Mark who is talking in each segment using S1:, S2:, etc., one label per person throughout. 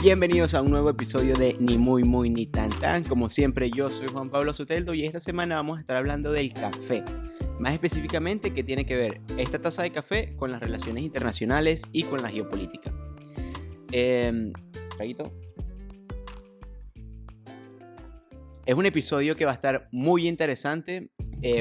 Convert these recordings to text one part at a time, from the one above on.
S1: Bienvenidos a un nuevo episodio de Ni Muy Muy Ni Tan Tan. Como siempre, yo soy Juan Pablo Soteldo y esta semana vamos a estar hablando del café. Más específicamente, qué tiene que ver esta taza de café con las relaciones internacionales y con la geopolítica. Traguito. Es un episodio que va a estar muy interesante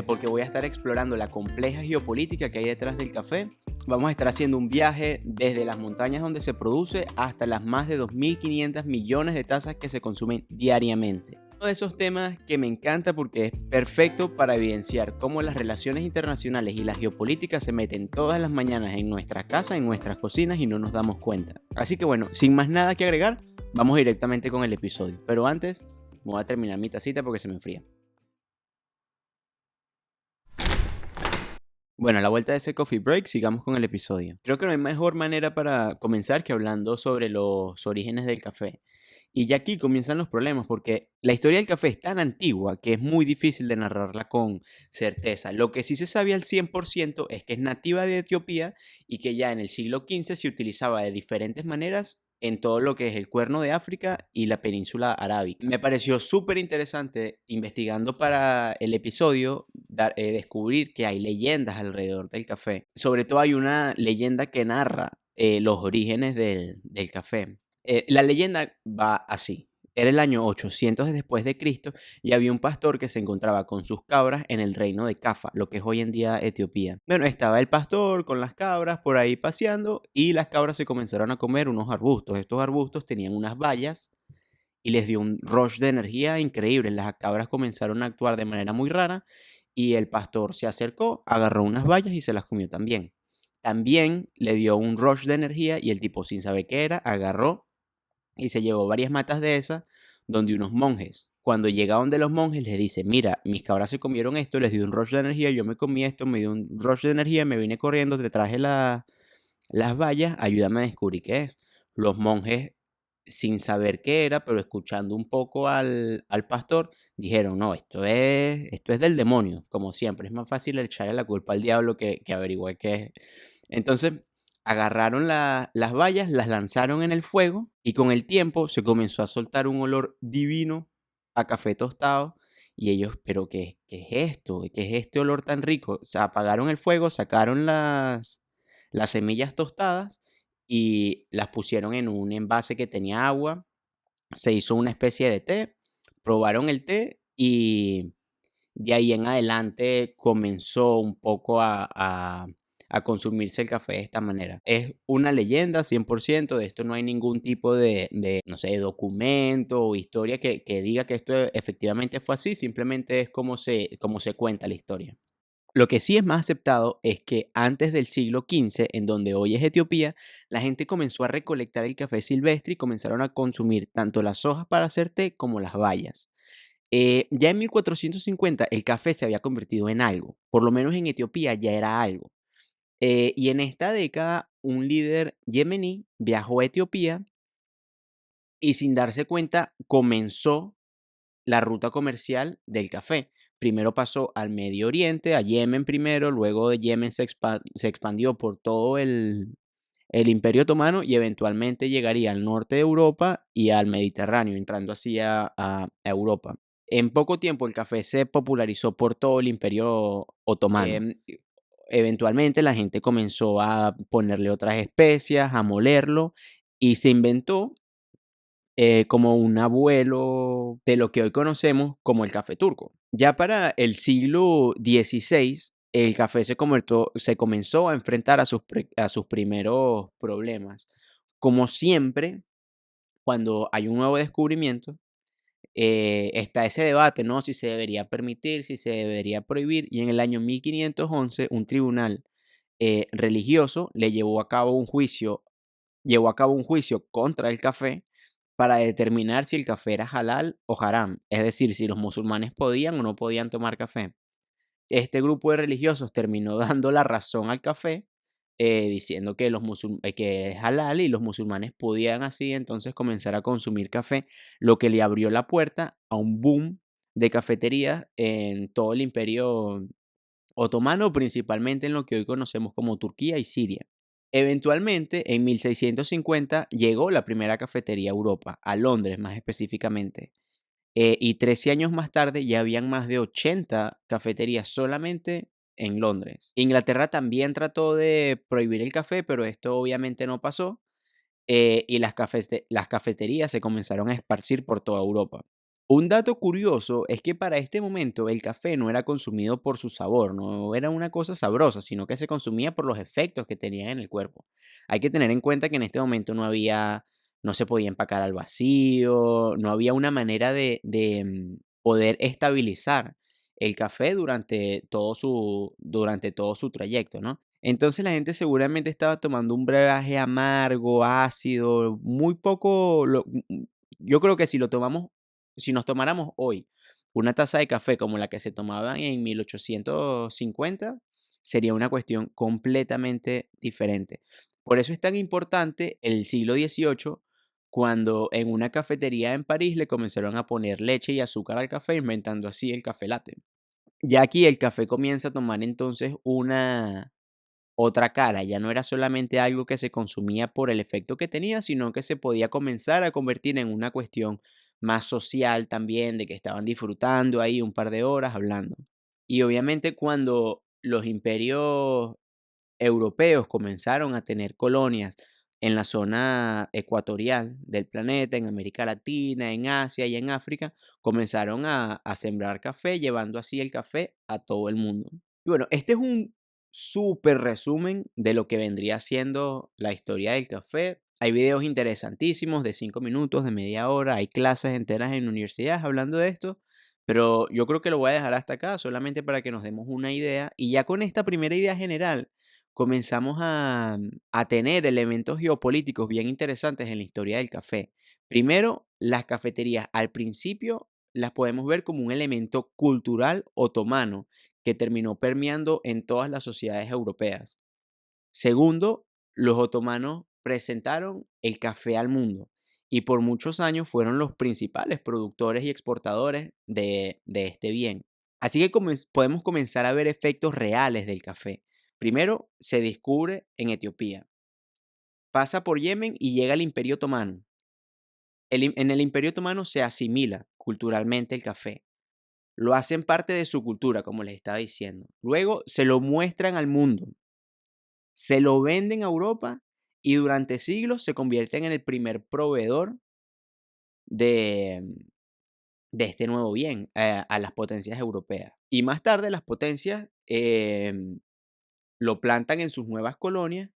S1: porque voy a estar explorando la compleja geopolítica que hay detrás del café. Vamos a estar haciendo un viaje desde las montañas donde se produce hasta las más de 2.500 millones de tazas que se consumen diariamente. Uno de esos temas que me encanta porque es perfecto para evidenciar cómo las relaciones internacionales y la geopolítica se meten todas las mañanas en nuestra casa, en nuestras cocinas y no nos damos cuenta. Así que bueno, sin más nada que agregar, vamos directamente con el episodio. Pero antes, me voy a terminar mi tacita porque se me enfría. Bueno, a la vuelta de ese coffee break, sigamos con el episodio. Creo que no hay mejor manera para comenzar que hablando sobre los orígenes del café. Y ya aquí comienzan los problemas porque la historia del café es tan antigua que es muy difícil de narrarla con certeza. Lo que sí se sabe al 100% es que es nativa de Etiopía y que ya en el siglo XV se utilizaba de diferentes maneras en todo lo que es el Cuerno de África y la península arábica. Me pareció súper interesante investigando para el episodio descubrir que hay leyendas alrededor del café. Sobre todo hay una leyenda que narra los orígenes del café. La leyenda va así. Era el año 800 después de Cristo y había un pastor que se encontraba con sus cabras en el reino de Cafa, lo que es hoy en día Etiopía. Bueno, estaba el pastor con las cabras por ahí paseando y las cabras se comenzaron a comer unos arbustos. Estos arbustos tenían unas bayas y les dio un rush de energía increíble. Las cabras comenzaron a actuar de manera muy rara y el pastor se acercó, agarró unas bayas y se las comió también. También le dio un rush de energía y el tipo, sin saber qué era, agarró y se llevó varias matas de esas donde unos monjes. Cuando llega donde los monjes les dice, mira, mis cabras se comieron esto, les dio un rush de energía, yo me comí esto, me dio un rush de energía, me vine corriendo, te traje las bayas, ayúdame a descubrir qué es. Los monjes, sin saber qué era, pero escuchando un poco al pastor, dijeron, no, esto es del demonio, como siempre. Es más fácil echarle la culpa al diablo que averiguar qué es. Entonces, agarraron las bayas, las lanzaron en el fuego y con el tiempo se comenzó a soltar un olor divino a café tostado. Y ellos, pero ¿qué es esto? ¿Qué es este olor tan rico? O sea, apagaron el fuego, sacaron las semillas tostadas y las pusieron en un envase que tenía agua. Se hizo una especie de té, probaron el té y de ahí en adelante comenzó un poco a consumirse el café de esta manera. Es una leyenda 100%, de esto no hay ningún tipo de no sé, documento o historia que diga que esto efectivamente fue así, simplemente es como se cuenta la historia. Lo que sí es más aceptado es que antes del siglo XV, en donde hoy es Etiopía, la gente comenzó a recolectar el café silvestre y comenzaron a consumir tanto las hojas para hacer té como las bayas. Ya en 1450 el café se había convertido en algo, por lo menos en Etiopía ya era algo. Y en esta década un líder yemení viajó a Etiopía y sin darse cuenta comenzó la ruta comercial del café. Primero pasó al Medio Oriente, a Yemen primero, luego de Yemen se expandió por todo el Imperio Otomano y eventualmente llegaría al norte de Europa y al Mediterráneo, entrando así a Europa. En poco tiempo el café se popularizó por todo el Imperio Otomano. Eventualmente la gente comenzó a ponerle otras especias, a molerlo y se inventó como un abuelo de lo que hoy conocemos como el café turco. Ya para el siglo XVI, el café se comenzó a enfrentar a sus primeros problemas. Como siempre, cuando hay un nuevo descubrimiento, está ese debate, ¿no? Si se debería permitir, si se debería prohibir. Y en el año 1511, un tribunal religioso llevó a cabo un juicio contra el café para determinar si el café era halal o haram, es decir, si los musulmanes podían o no podían tomar café. Este grupo de religiosos terminó dando la razón al café, diciendo que es halal y los musulmanes podían así entonces comenzar a consumir café, lo que le abrió la puerta a un boom de cafeterías en todo el imperio otomano, principalmente en lo que hoy conocemos como Turquía y Siria. Eventualmente, en 1650 llegó la primera cafetería a Europa, a Londres más específicamente. Y 13 años más tarde ya habían más de 80 cafeterías solamente en Londres. Inglaterra también trató de prohibir el café, pero esto obviamente no pasó, y las cafeterías se comenzaron a esparcir por toda Europa. Un dato curioso es que para este momento el café no era consumido por su sabor, no era una cosa sabrosa, sino que se consumía por los efectos que tenía en el cuerpo. Hay que tener en cuenta que en este momento no se podía empacar al vacío, no había una manera de poder estabilizar el café durante todo su trayecto, ¿no? Entonces la gente seguramente estaba tomando un brebaje amargo, ácido, muy poco, yo creo que si nos tomáramos hoy una taza de café como la que se tomaba en 1850, sería una cuestión completamente diferente. Por eso es tan importante el siglo XVIII, cuando en una cafetería en París le comenzaron a poner leche y azúcar al café, inventando así el café latte. Ya aquí el café comienza a tomar entonces una otra cara, ya no era solamente algo que se consumía por el efecto que tenía, sino que se podía comenzar a convertir en una cuestión más social también, de que estaban disfrutando ahí un par de horas hablando. Y obviamente cuando los imperios europeos comenzaron a tener colonias en la zona ecuatorial del planeta, en América Latina, en Asia y en África, comenzaron a sembrar café, llevando así el café a todo el mundo. Y bueno, este es un súper resumen de lo que vendría siendo la historia del café. Hay videos interesantísimos de 5 minutos, de media hora, hay clases enteras en universidades hablando de esto, pero yo creo que lo voy a dejar hasta acá, solamente para que nos demos una idea. Y ya con esta primera idea general, comenzamos a tener elementos geopolíticos bien interesantes en la historia del café. Primero, las cafeterías al principio las podemos ver como un elemento cultural otomano que terminó permeando en todas las sociedades europeas. Segundo, los otomanos presentaron el café al mundo y por muchos años fueron los principales productores y exportadores de este bien. Así que podemos comenzar a ver efectos reales del café. Primero, se descubre en Etiopía, pasa por Yemen y llega al Imperio Otomano. En el Imperio Otomano se asimila culturalmente el café. Lo hacen parte de su cultura, como les estaba diciendo. Luego se lo muestran al mundo, se lo venden a Europa y durante siglos se convierten en el primer proveedor de, de este nuevo bien a las potencias europeas. Y más tarde las potencias lo plantan en sus nuevas colonias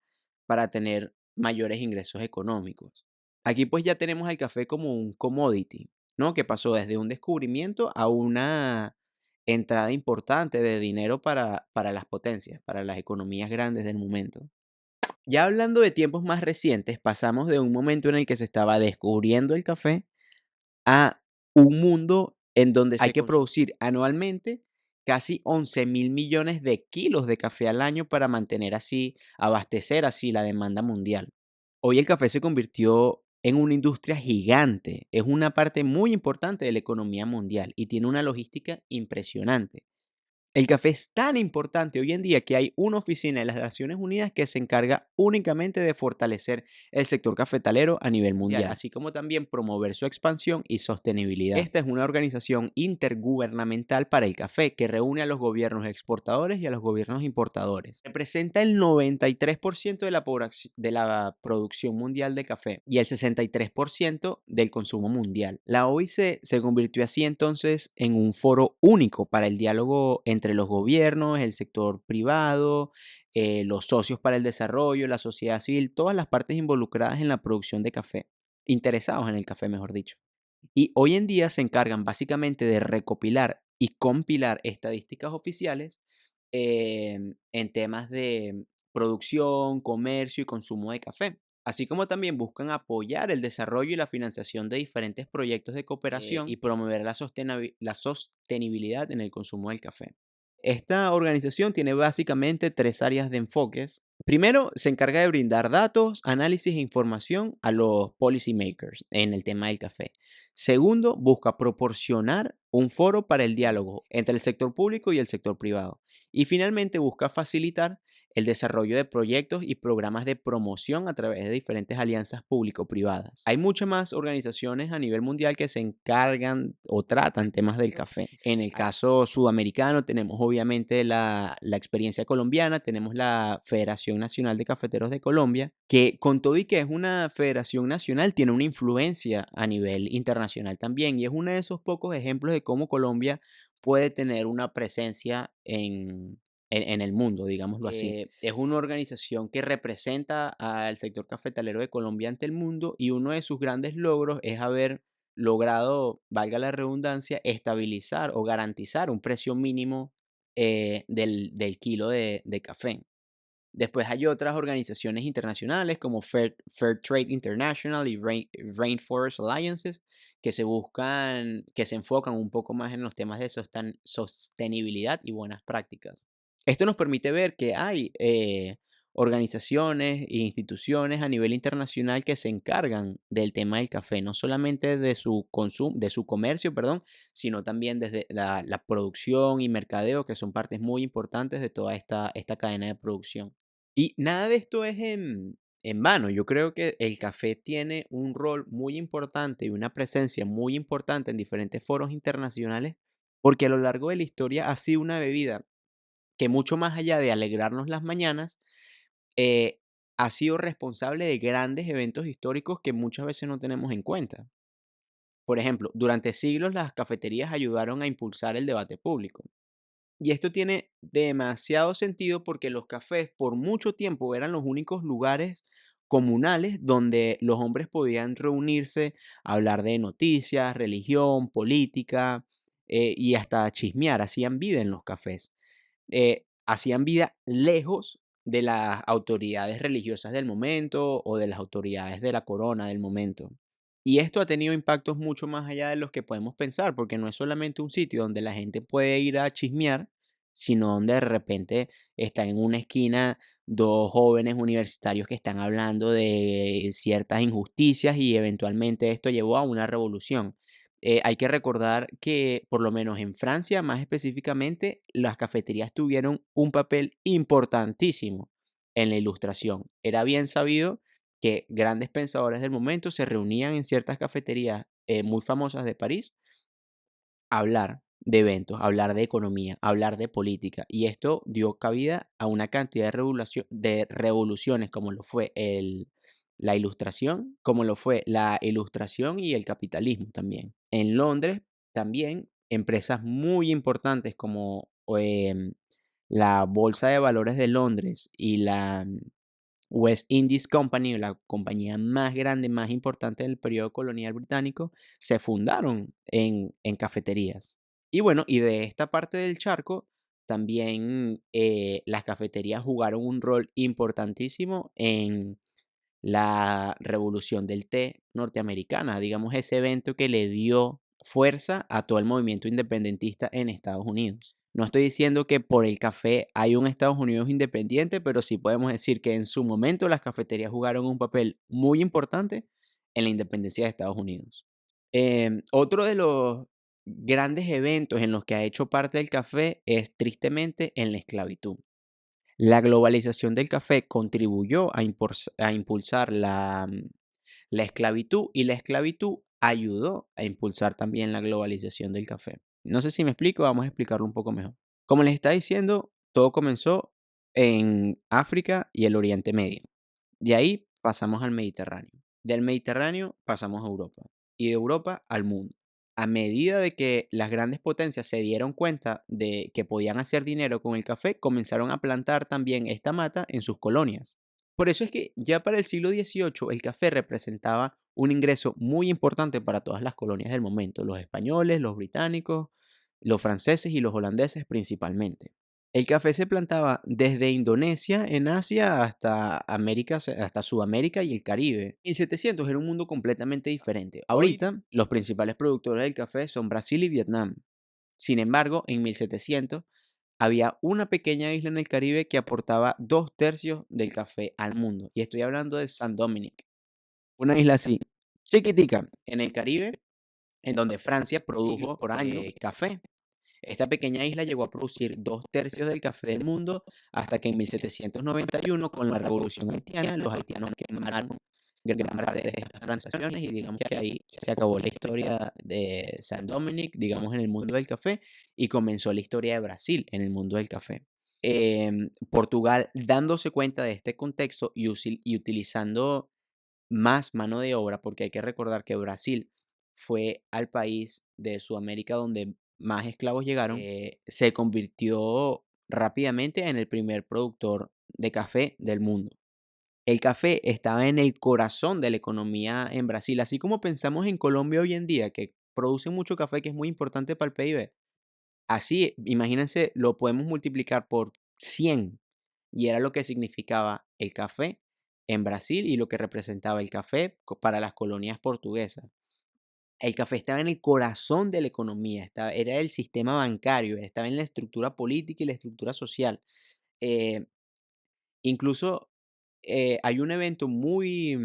S1: para tener mayores ingresos económicos. Aquí pues ya tenemos al café como un commodity, ¿no? Que pasó desde un descubrimiento a una entrada importante de dinero para las potencias, para las economías grandes del momento. Ya hablando de tiempos más recientes, pasamos de un momento en el que se estaba descubriendo el café a un mundo en donde hay que producir anualmente casi 11.000 millones de kilos de café al año para abastecer así la demanda mundial. Hoy el café se convirtió en una industria gigante, es una parte muy importante de la economía mundial y tiene una logística impresionante. El café es tan importante hoy en día que hay una oficina de las Naciones Unidas que se encarga únicamente de fortalecer el sector cafetalero a nivel mundial, así como también promover su expansión y sostenibilidad. Esta es una organización intergubernamental para el café que reúne a los gobiernos exportadores y a los gobiernos importadores. Representa el 93% de la producción mundial de café y el 63% del consumo mundial. La OIC se convirtió así entonces en un foro único para el diálogo entre los gobiernos, el sector privado, los socios para el desarrollo, la sociedad civil, todas las partes involucradas en la producción de café, interesados en el café, mejor dicho. Y hoy en día se encargan básicamente de recopilar y compilar estadísticas oficiales en temas de producción, comercio y consumo de café, así como también buscan apoyar el desarrollo y la financiación de diferentes proyectos de cooperación y promover la sostenibilidad en el consumo del café. Esta organización tiene básicamente tres áreas de enfoques. Primero, se encarga de brindar datos, análisis e información a los policy makers en el tema del café. Segundo, busca proporcionar un foro para el diálogo entre el sector público y el sector privado. Y finalmente, busca facilitar el desarrollo de proyectos y programas de promoción a través de diferentes alianzas público-privadas. Hay muchas más organizaciones a nivel mundial que se encargan o tratan temas del café. En el caso sudamericano tenemos obviamente la experiencia colombiana, tenemos la Federación Nacional de Cafeteros de Colombia, que con todo y que es una federación nacional, tiene una influencia a nivel internacional también, y es uno de esos pocos ejemplos de cómo Colombia puede tener una presencia en el mundo, digámoslo así. Es una organización que representa al sector cafetalero de Colombia ante el mundo, y uno de sus grandes logros es haber logrado, valga la redundancia, estabilizar o garantizar un precio mínimo del kilo de café. Después hay otras organizaciones internacionales como Fair Trade International y Rainforest Alliances que se enfocan un poco más en los temas de sostenibilidad y buenas prácticas. Esto nos permite ver que hay organizaciones e instituciones a nivel internacional que se encargan del tema del café, no solamente de su consumo, de su comercio, perdón, sino también desde la producción y mercadeo, que son partes muy importantes de toda esta cadena de producción. Y nada de esto es en vano. Yo creo que el café tiene un rol muy importante y una presencia muy importante en diferentes foros internacionales, porque a lo largo de la historia ha sido una bebida que mucho más allá de alegrarnos las mañanas, eh, ha sido responsable de grandes eventos históricos que muchas veces no tenemos en cuenta. Por ejemplo, durante siglos las cafeterías ayudaron a impulsar el debate público. Y esto tiene demasiado sentido porque los cafés por mucho tiempo eran los únicos lugares comunales donde los hombres podían reunirse, hablar de noticias, religión, política, y hasta chismear, hacían vida en los cafés. Hacían vida lejos de las autoridades religiosas del momento o de las autoridades de la corona del momento. Y esto ha tenido impactos mucho más allá de los que podemos pensar, porque no es solamente un sitio donde la gente puede ir a chismear, sino donde de repente está en una esquina dos jóvenes universitarios que están hablando de ciertas injusticias y eventualmente esto llevó a una revolución. Hay que recordar que, por lo menos en Francia, más específicamente, las cafeterías tuvieron un papel importantísimo en la Ilustración. Era bien sabido que grandes pensadores del momento se reunían en ciertas cafeterías muy famosas de París a hablar de eventos, hablar de economía, hablar de política. Y esto dio cabida a una cantidad de revoluciones como lo fue la Ilustración, como lo fue la Ilustración y el capitalismo también. En Londres también empresas muy importantes como la Bolsa de Valores de Londres y la West Indies Company, la compañía más grande, más importante del periodo colonial británico, se fundaron en cafeterías. Y bueno, y de esta parte del charco, también las cafeterías jugaron un rol importantísimo en la revolución del té norteamericana, digamos, ese evento que le dio fuerza a todo el movimiento independentista en Estados Unidos. No estoy diciendo que por el café hay un Estados Unidos independiente, pero sí podemos decir que en su momento las cafeterías jugaron un papel muy importante en la independencia de Estados Unidos. Otro de los grandes eventos en los que ha hecho parte el café es tristemente en la esclavitud. La globalización del café contribuyó a impulsar la esclavitud, y la esclavitud ayudó a impulsar también la globalización del café. No sé si me explico, vamos a explicarlo un poco mejor. Como les estaba diciendo, todo comenzó en África y el Oriente Medio. De ahí pasamos al Mediterráneo. Del Mediterráneo pasamos a Europa y de Europa al mundo. A medida de que las grandes potencias se dieron cuenta de que podían hacer dinero con el café, comenzaron a plantar también esta mata en sus colonias. Por eso es que ya para el siglo XVIII el café representaba un ingreso muy importante para todas las colonias del momento, los españoles, los británicos, los franceses y los holandeses principalmente. El café se plantaba desde Indonesia en Asia hasta hasta Sudamérica y el Caribe. En 1700 era un mundo completamente diferente. Ahorita, los principales productores del café son Brasil y Vietnam. Sin embargo, en 1700 había una pequeña isla en el Caribe que aportaba 2/3 del café al mundo. Y estoy hablando de San Dominic, una isla así, chiquitica, en el Caribe, en donde Francia produjo por años café. Esta pequeña isla llegó a producir 2/3 del café del mundo hasta que en 1791, con la Revolución Haitiana, los haitianos quemaron gran parte de estas plantaciones y digamos que ahí se acabó la historia de Saint-Domingue, digamos, en el mundo del café y comenzó la historia de Brasil en el mundo del café. Portugal, dándose cuenta de este contexto y utilizando más mano de obra, porque hay que recordar que Brasil fue al país de Sudamérica donde más esclavos llegaron, se convirtió rápidamente en el primer productor de café del mundo. El café estaba en el corazón de la economía en Brasil, así como pensamos en Colombia hoy en día, que produce mucho café, que es muy importante para el PIB. Así, imagínense, lo podemos multiplicar por 100 y era lo que significaba el café en Brasil y lo que representaba el café para las colonias portuguesas. El café estaba en el corazón de la economía, era el sistema bancario, estaba en la estructura política y la estructura social. Eh, Incluso hay un evento muy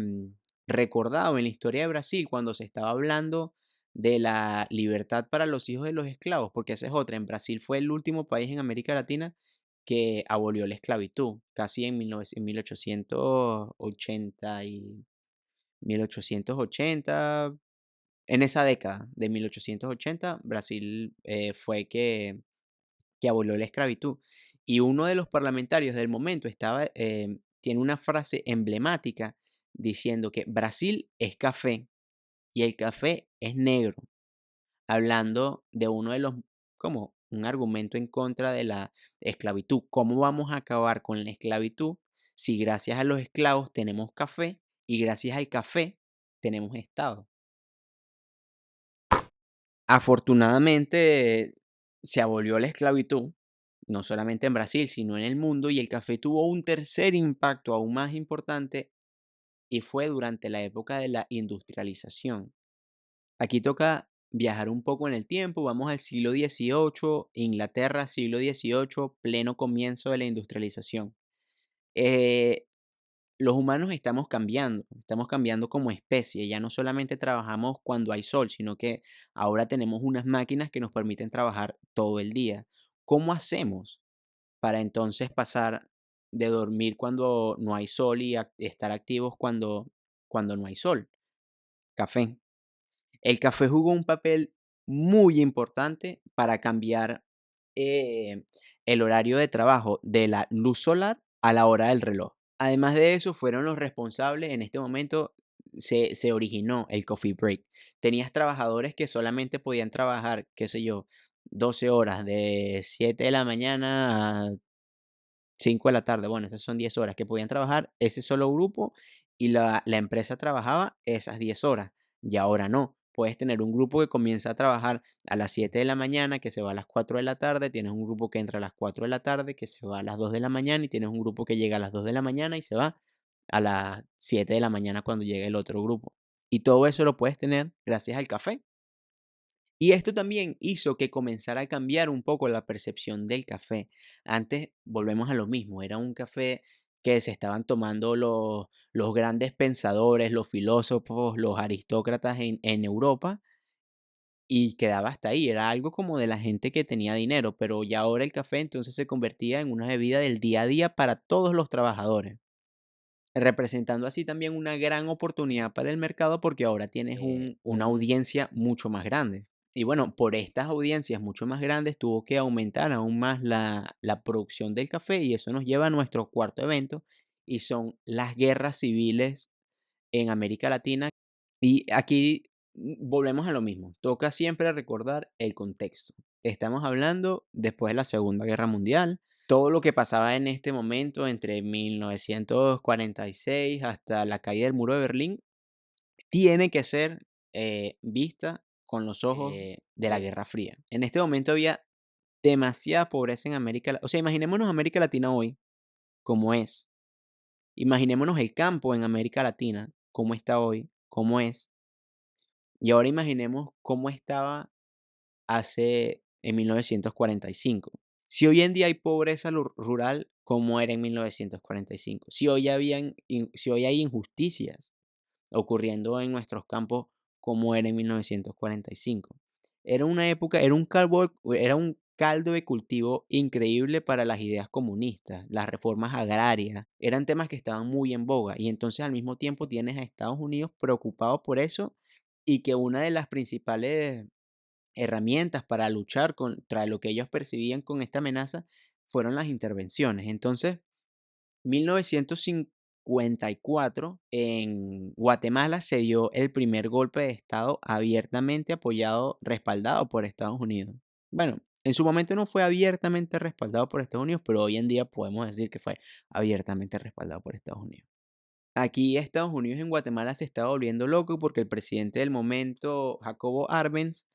S1: recordado en la historia de Brasil cuando se estaba hablando de la libertad para los hijos de los esclavos, porque esa es otra. En Brasil fue el último país en América Latina que abolió la esclavitud, casi en 1880 y 1880, en esa década de 1880, Brasil fue que abolió la esclavitud. Y uno de los parlamentarios del momento tiene una frase emblemática diciendo que Brasil es café y el café es negro, hablando de uno de los, como un argumento en contra de la esclavitud. ¿Cómo vamos a acabar con la esclavitud si gracias a los esclavos tenemos café y gracias al café tenemos Estado? Afortunadamente, se abolió la esclavitud, no solamente en Brasil, sino en el mundo, y el café tuvo un tercer impacto aún más importante, y fue durante la época de la industrialización. Aquí toca viajar un poco en el tiempo, vamos al siglo XVIII, Inglaterra, siglo XVIII, pleno comienzo de la industrialización. Eh, los humanos estamos cambiando como especie, ya no solamente trabajamos cuando hay sol, sino que ahora tenemos unas máquinas que nos permiten trabajar todo el día. ¿Cómo hacemos para entonces pasar de dormir cuando no hay sol y estar activos cuando no hay sol? Café. El café jugó un papel muy importante para cambiar eh, el horario de trabajo de la luz solar a la hora del reloj. Además de eso, fueron los responsables, en este momento se originó el coffee break. Tenías trabajadores que solamente podían trabajar, qué sé yo, 12 horas, de 7 de la mañana a 5 de la tarde. Bueno, esas son 10 horas que podían trabajar ese solo grupo y la empresa trabajaba esas 10 horas. Y ahora no. Puedes tener un grupo que comienza a trabajar a las 7 de la mañana, que se va a las 4 de la tarde. Tienes un grupo que entra a las 4 de la tarde, que se va a las 2 de la mañana. Y tienes un grupo que llega a las 2 de la mañana y se va a las 7 de la mañana cuando llegue el otro grupo. Y todo eso lo puedes tener gracias al café. Y esto también hizo que comenzara a cambiar un poco la percepción del café. Antes, volvemos a lo mismo, era un café que se estaban tomando los grandes pensadores, los filósofos, los aristócratas en Europa y quedaba hasta ahí. Era algo como de la gente que tenía dinero, pero ya ahora el café entonces se convertía en una bebida del día a día para todos los trabajadores, representando así también una gran oportunidad para el mercado porque ahora tienes una audiencia mucho más grande. Y bueno, por estas audiencias mucho más grandes tuvo que aumentar aún más la producción del café y eso nos lleva a nuestro cuarto evento y son las guerras civiles en América Latina. Y aquí volvemos a lo mismo, toca siempre recordar el contexto. Estamos hablando después de la Segunda Guerra Mundial, todo lo que pasaba en este momento entre 1946 hasta la caída del muro de Berlín tiene que ser vista con los ojos de la Guerra Fría. En este momento había demasiada pobreza en o sea, imaginémonos América Latina hoy como es. Imaginémonos el campo en América Latina, cómo está hoy, cómo es. Y ahora imaginemos cómo estaba hace en 1945. Si hoy en día hay pobreza rural, ¿cómo era en 1945? Si hoy hay injusticias ocurriendo en nuestros campos, ¿cómo era en 1945? Era una época, era un caldo de cultivo increíble para las ideas comunistas, las reformas agrarias, eran temas que estaban muy en boga y entonces al mismo tiempo tienes a Estados Unidos preocupado por eso y que una de las principales herramientas para luchar contra lo que ellos percibían con esta amenaza fueron las intervenciones. Entonces, 1954, en Guatemala se dio el primer golpe de Estado abiertamente apoyado, respaldado por Estados Unidos. Bueno, en su momento no fue abiertamente respaldado por Estados Unidos, pero hoy en día podemos decir que fue abiertamente respaldado por Estados Unidos. Aquí Estados Unidos en Guatemala se estaba volviendo loco porque el presidente del momento, Jacobo Arbenz,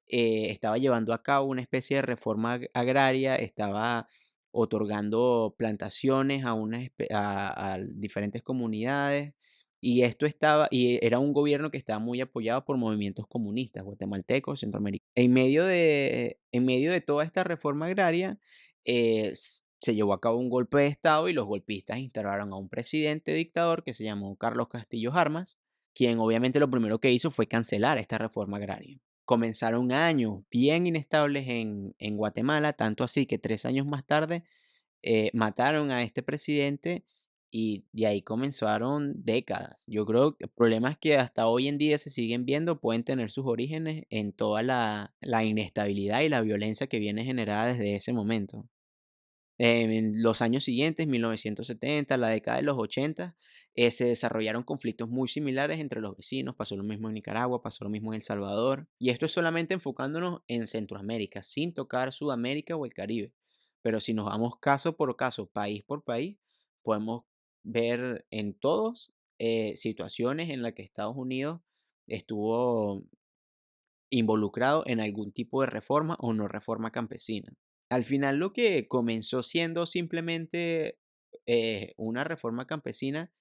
S1: estaba llevando a cabo una especie de reforma agraria, estaba otorgando plantaciones a, a diferentes comunidades y esto estaba, y era un gobierno que estaba muy apoyado por movimientos comunistas, guatemaltecos, centroamericanos. En medio de toda esta reforma agraria, se llevó a cabo un golpe de Estado y los golpistas instalaron a un presidente dictador que se llamó Carlos Castillo Armas, quien obviamente lo primero que hizo fue cancelar esta reforma agraria. Comenzaron años bien inestables en Guatemala, tanto así que 3 años más tarde mataron a este presidente y de ahí comenzaron décadas. Yo creo que problemas que hasta hoy en día se siguen viendo pueden tener sus orígenes en toda la inestabilidad y la violencia que viene generada desde ese momento. En los años siguientes, 1970, la década de los 80, se desarrollaron conflictos muy similares entre los vecinos. Pasó lo mismo en Nicaragua, pasó lo mismo en El Salvador. Y esto es solamente enfocándonos en Centroamérica, sin tocar Sudamérica o el Caribe. Pero si nos vamos caso por caso, país por país, podemos ver en todos situaciones en las que Estados Unidos estuvo involucrado en algún tipo de reforma o no reforma campesina. Al final lo que comenzó siendo simplemente una reforma campesina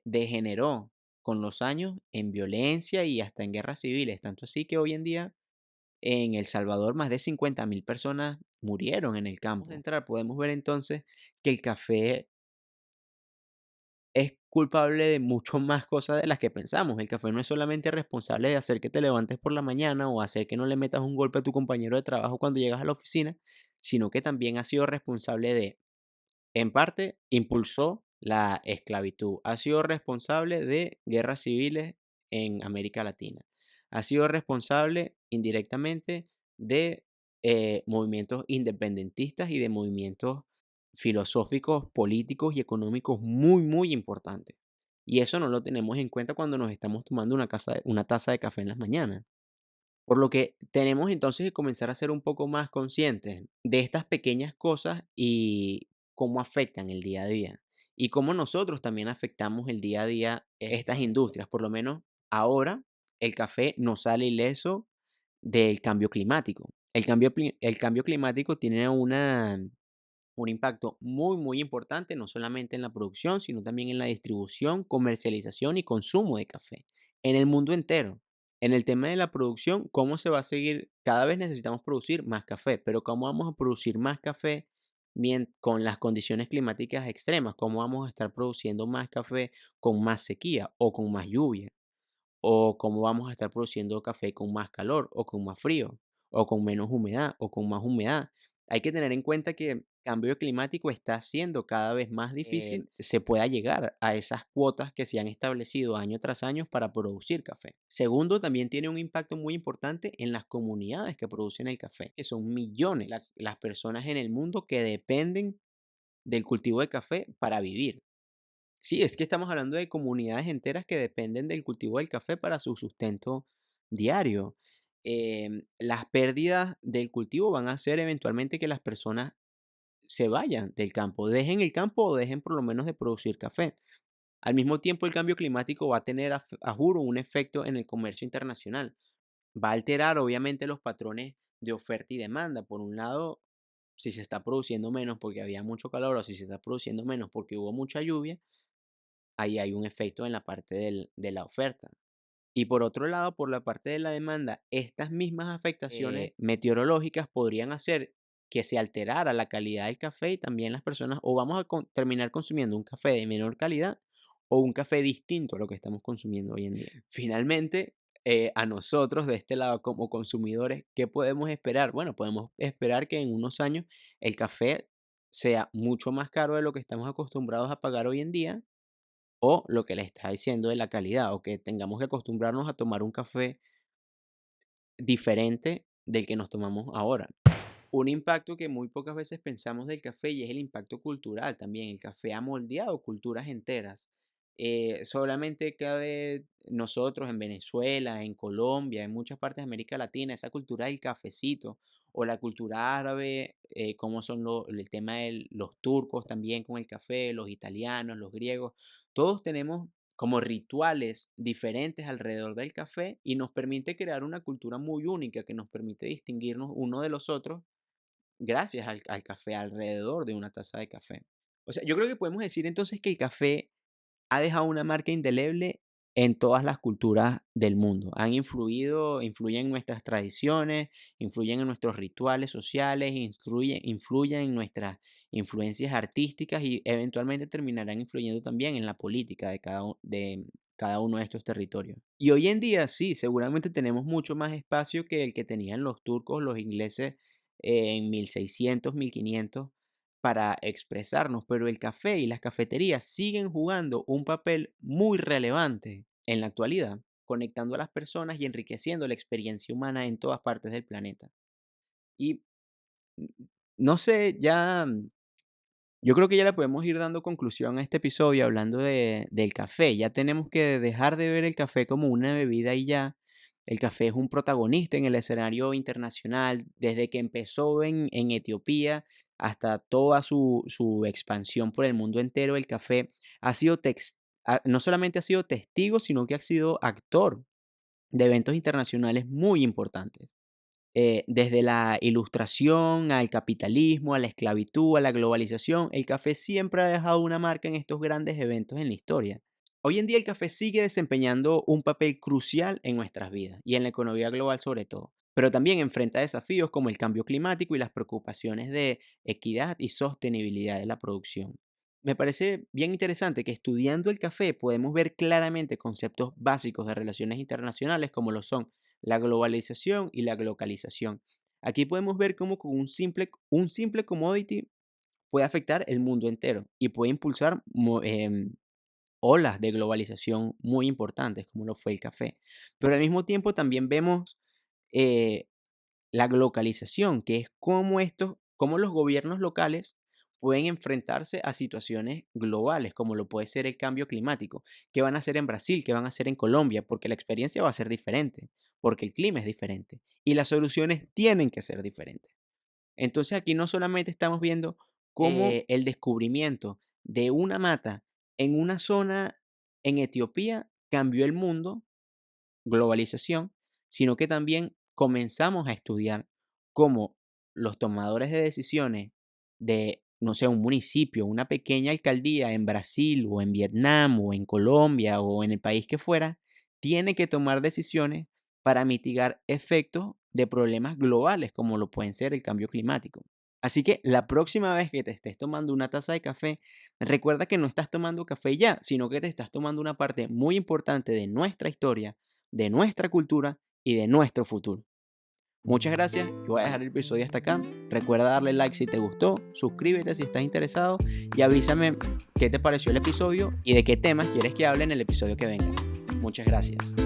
S1: degeneró con los años en violencia y hasta en guerras civiles, tanto así que hoy en día en El Salvador más de 50.000 personas murieron en el campo. Antes de entrar, podemos ver entonces que el café es culpable de mucho más cosas de las que pensamos. El café no es solamente responsable de hacer que te levantes por la mañana o hacer que no le metas un golpe a tu compañero de trabajo cuando llegas a la oficina, sino que también ha sido responsable de, en parte, impulsó la esclavitud. Ha sido responsable de guerras civiles en América Latina. Ha sido responsable indirectamente de movimientos independentistas y de movimientos filosóficos, políticos y económicos muy, muy importantes. Y eso no lo tenemos en cuenta cuando nos estamos tomando una taza de café en las mañanas. Por lo que tenemos entonces que comenzar a ser un poco más conscientes de estas pequeñas cosas y cómo afectan el día a día. Y cómo nosotros también afectamos el día a día estas industrias. Por lo menos ahora el café no sale ileso del cambio climático. El cambio climático tiene un impacto muy, muy importante, no solamente en la producción, sino también en la distribución, comercialización y consumo de café en el mundo entero. En el tema de la producción, ¿cómo se va a seguir? Cada vez necesitamos producir más café, pero ¿cómo vamos a producir más café con las condiciones climáticas extremas? ¿Cómo vamos a estar produciendo más café con más sequía o con más lluvia? O cómo vamos a estar produciendo café con más calor o con más frío, o con menos humedad o con más humedad. Hay que tener en cuenta que el cambio climático está haciendo cada vez más difícil se pueda llegar a esas cuotas que se han establecido año tras año para producir café. Segundo, también tiene un impacto muy importante en las comunidades que producen el café, que son millones las personas en el mundo que dependen del cultivo de café para vivir. Sí, es que estamos hablando de comunidades enteras que dependen del cultivo del café para su sustento diario. Las pérdidas del cultivo van a hacer eventualmente que las personas se vayan del campo, dejen el campo o dejen por lo menos de producir café. Al mismo tiempo, el cambio climático va a tener, a juro, un efecto en el comercio internacional. Va a alterar, obviamente, los patrones de oferta y demanda. Por un lado, si se está produciendo menos porque había mucho calor o si se está produciendo menos porque hubo mucha lluvia, ahí hay un efecto en la parte de la oferta. Y por otro lado, por la parte de la demanda, estas mismas afectaciones meteorológicas podrían hacer que se alterara la calidad del café y también las personas o vamos a terminar consumiendo un café de menor calidad o un café distinto a lo que estamos consumiendo hoy en día. Finalmente, a nosotros de este lado como consumidores, ¿qué podemos esperar? Bueno, podemos esperar que en unos años el café sea mucho más caro de lo que estamos acostumbrados a pagar hoy en día, o lo que le está diciendo de la calidad, o que tengamos que acostumbrarnos a tomar un café diferente del que nos tomamos ahora. Un impacto que muy pocas veces pensamos del café y es el impacto cultural también. El café ha moldeado culturas enteras. Solamente cabe nosotros en Venezuela, en Colombia, en muchas partes de América Latina, esa cultura del cafecito o la cultura árabe, como son el tema de los turcos también con el café, los italianos, los griegos, todos tenemos como rituales diferentes alrededor del café y nos permite crear una cultura muy única que nos permite distinguirnos uno de los otros gracias al café, alrededor de una taza de café. O sea, yo creo que podemos decir entonces que el café ha dejado una marca indeleble en todas las culturas del mundo. Influyen en nuestras tradiciones, influyen en nuestros rituales sociales, influyen en nuestras influencias artísticas y eventualmente terminarán influyendo también en la política de cada uno de estos territorios. Y hoy en día sí, seguramente tenemos mucho más espacio que el que tenían los turcos, los ingleses en 1600, 1500 para expresarnos, pero el café y las cafeterías siguen jugando un papel muy relevante en la actualidad, conectando a las personas y enriqueciendo la experiencia humana en todas partes del planeta. Y mm, no sé, yo creo que ya le podemos ir dando conclusión a este episodio hablando del café. Ya tenemos que dejar de ver el café como una bebida y ya. El café es un protagonista en el escenario internacional desde que empezó en Etiopía hasta toda su expansión por el mundo entero. El café ha sido no solamente ha sido testigo, sino que ha sido actor de eventos internacionales muy importantes. Desde la ilustración al capitalismo, a la esclavitud, a la globalización, el café siempre ha dejado una marca en estos grandes eventos en la historia. Hoy en día el café sigue desempeñando un papel crucial en nuestras vidas y en la economía global sobre todo, pero también enfrenta desafíos como el cambio climático y las preocupaciones de equidad y sostenibilidad de la producción. Me parece bien interesante que estudiando el café podemos ver claramente conceptos básicos de relaciones internacionales como lo son la globalización y la globalización. Aquí podemos ver cómo con un simple commodity puede afectar el mundo entero y puede impulsar olas de globalización muy importantes, como lo fue el café. Pero al mismo tiempo también vemos eh, la glocalización, que es cómo los gobiernos locales pueden enfrentarse a situaciones globales, como lo puede ser el cambio climático. ¿Qué van a hacer en Brasil? ¿Qué van a hacer en Colombia? Porque la experiencia va a ser diferente, porque el clima es diferente y las soluciones tienen que ser diferentes. Entonces aquí no solamente estamos viendo cómo el descubrimiento de una mata en una zona en Etiopía cambió el mundo, globalización, sino que también comenzamos a estudiar cómo los tomadores de decisiones de, no sé, un municipio, una pequeña alcaldía en Brasil o en Vietnam o en Colombia o en el país que fuera, tiene que tomar decisiones para mitigar efectos de problemas globales como lo pueden ser el cambio climático. Así que la próxima vez que te estés tomando una taza de café, recuerda que no estás tomando café ya, sino que te estás tomando una parte muy importante de nuestra historia, de nuestra cultura y de nuestro futuro. Muchas gracias, yo voy a dejar el episodio hasta acá. Recuerda darle like si te gustó, suscríbete si estás interesado y avísame qué te pareció el episodio y de qué temas quieres que hable en el episodio que venga. Muchas gracias.